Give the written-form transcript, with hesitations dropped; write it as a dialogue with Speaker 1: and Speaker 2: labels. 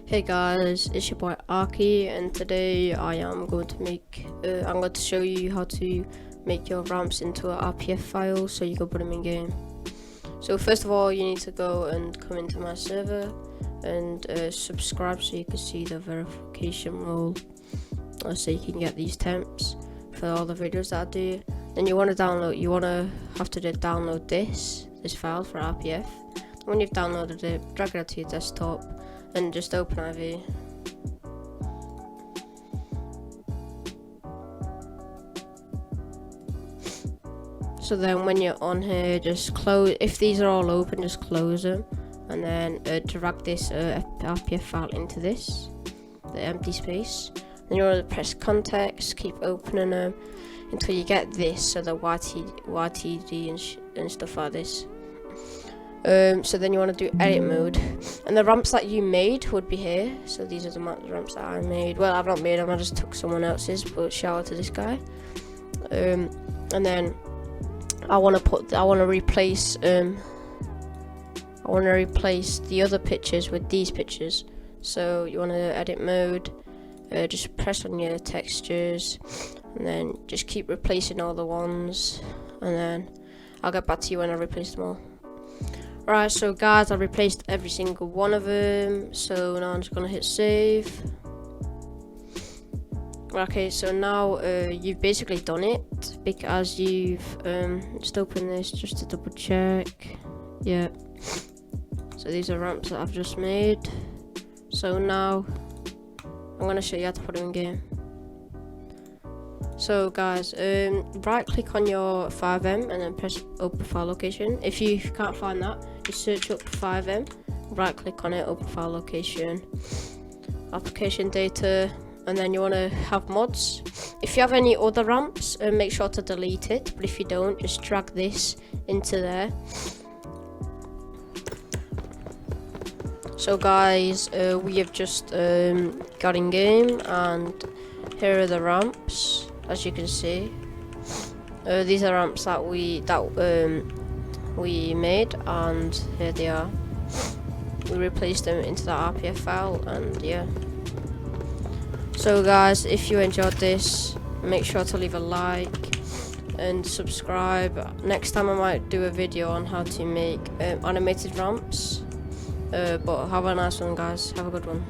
Speaker 1: Hey guys, it's your boy Aki, and today I am going to I'm going to show you how to make your ramps into an RPF file so you can put them in game. So first of all, you need to go and come into my server and subscribe so you can see the verification role, so you can get these temps for all the videos that I do. Then you want to have to download this file for RPF. When you've downloaded it, drag it to your desktop and just open IV. So then when you're on here, just close, if these are all open, just close them, and then drag this RPF file into this, the empty space. Then you want to press context, keep opening them until you get this, so the YTD and stuff like this. So then you want to do edit mode, and the ramps that you made would be here. So these are the ramps that I made. Well, I've not made them, I just took someone else's, but shout out to this guy. And then I want to replace the other pictures with these pictures. So you want to edit mode, just press on your textures, and then just keep replacing all the ones, and then I'll get back to you when I replace them all. Right, so guys, I replaced every single one of them, so now I'm just gonna hit save. Okay, so now you've basically done it, because you've just open this just to double check. Yeah, so these are ramps that I've just made. So now I'm gonna show you how to put them in game. So guys, right click on your FiveM and then press open file location. If you can't find that, just search up FiveM, right click on it, open file location, application data, and then you want to have mods. If you have any other ramps, make sure to delete it, but if you don't, just drag this into there. So guys, we have just got in game, and here are the ramps. As you can see, these are ramps that we made, and here they are. We replaced them into the RPF file, and yeah. So guys, if you enjoyed this, make sure to leave a like and subscribe. Next time I might do a video on how to make animated ramps. But have a nice one, guys. Have a good one.